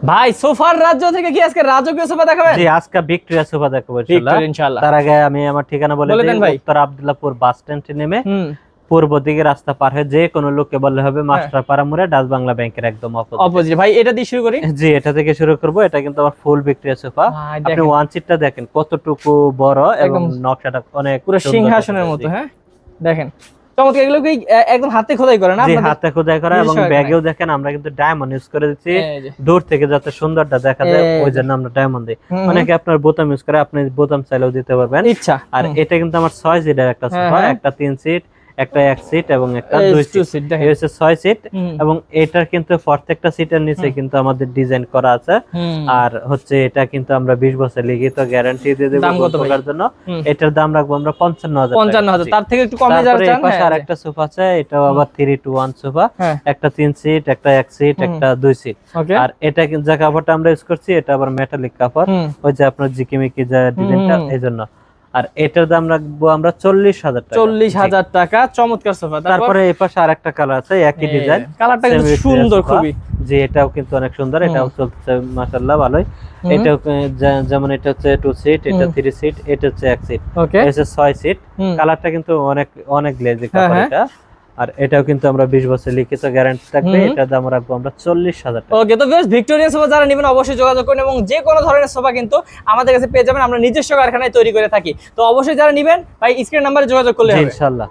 ভাই সোফার রাজ্য থেকে কি আজকে রাজকীয় সোফা দেখাবেন? জি, আজকে ভিক্টোরিয়া সোফা দেখাবো ইনশাআল্লাহ। তার আগে আমি আমার ঠিকানা বলে দেন দিই। ভাই। উত্তর আব্দুল্লাহপুর বাস স্ট্যান্ডে নেমে হুম। পূর্ব দিকে রাস্তা পার হয়ে যে কোনো লোককে বললে হবে মাস্টারপাড়া মোড়ে ডাচ বাংলা ব্যাংকের একদম অপোজিট ভাই, এটা দিয়ে শুরু করি। জি, এটা থেকে শুরু করব। এটা কিন্তু আমার ফুল ভিক্টোরিয়া সোফা। ভাই আপনি দেখেন, ওয়ান সিটটা দেখেন কতটুকু বড় এবং একদম নকশাটা অনেক পুরো সুন্দর সিংহাসনের দেখাচ্ছে। মতো। জি। হ্যাঁ দেখেন, চমৎকার। এগুলো কি একদম হাতে খোদাই করে না জি, আপনাদের? হাতে খোদাই করা এবং নিজস্ব ব্যাগেও দেখেন আমরা কিন্তু ডায়মন্ড ইউজ করে দিচ্ছি। এই যে, দূর থেকে যাতে সুন্দরটা দেখা যায় এই ওই যে। জন্য আমরা ডায়মন্ড দিই। হুম, অনেকে আপনার বোতাম ইউজ করে, আপনি বোতাম চাইলেও দিতে পারবেন। ইচ্ছা। আর এটা কিন্তু আমার 6 সিটের একটা হ্যাঁ, সোফা, হ্যাঁ। একটা 3 সিট, একটা 1 সিট এবং একটা এই 2 two সিট। seat দেখেন। এই হচ্ছে 6 সিট হুম, এবং এটার কিন্তু প্রত্যেকটা সিটের নিচে কিন্তু আমাদের ডিজাইন করা আছে। হুম। আর হচ্ছে এটা কিন্তু আমরা 20 বছর লিখিত গ্যারান্টি দিয়ে দেব দাম কত ভাই? পোকার জন্য। হুম। এটার দাম রাখবো আমরা 55,000 টাকা। 55,000, জি। তার থেকে একটু কমে যারা তারপরে এই চান। পাশে হ্যাঁ, আরেকটা সোফা আছে, এটাও আবার 3 to 1 সোফা। হ্যাঁ। একটা 3 সিট, একটা 1 সিট, একটা 2 সিট। ওকে। আর এটা কিন্তু যে কাপড়টা আমরা ইউজ করছি এটা আবার মেটালিক কাপড়, হুম। ওই যে আপনার জিকিমিকি যে ডিজাইনটা এই জন্য। আর এটার দাম রাখবো আমরা 40,000 টাকা। 40,000 টাকা, চমৎকার সোফা। তারপরে এই পাশে আরেকটা কালার আছে একই ডিজাইন, কালারটা কিন্তু সুন্দর খুবই। যে এটাও কিন্তু অনেক সুন্দর, এটাও চলছে মাশাআল্লাহ ভালোই। এটাও যেমন এটা হচ্ছে 2 সিট, এটা 3 সিট, এটা হচ্ছে 1 সিট, ওকে। এটা হচ্ছে 6 সিট। কালারটা কিন্তু অনেক অনেক গ্লেজি কালার এটা। আর এটাও কিন্তু আমরা 20 বছর লিখিত গ্যারান্টি থাকবে। এটার দাম রাখবো আমরা 40,000 টাকা। ওকে, তো বেশ, ভিক্টোরিয়া সোফা যারা নেবেন অবশ্যই যোগাযোগ করুন এবং যে কোনো ধরনের সোফা কিন্তু আমাদের কাছে পেয়ে যাবেন। আমরা নিজস্ব কারখানায় তৈরি করে থাকি। তো অবশ্যই যারা নেবেন ভাই স্ক্রিন নাম্বারে যোগাযোগ করলে হবে। ইনশাআল্লাহ।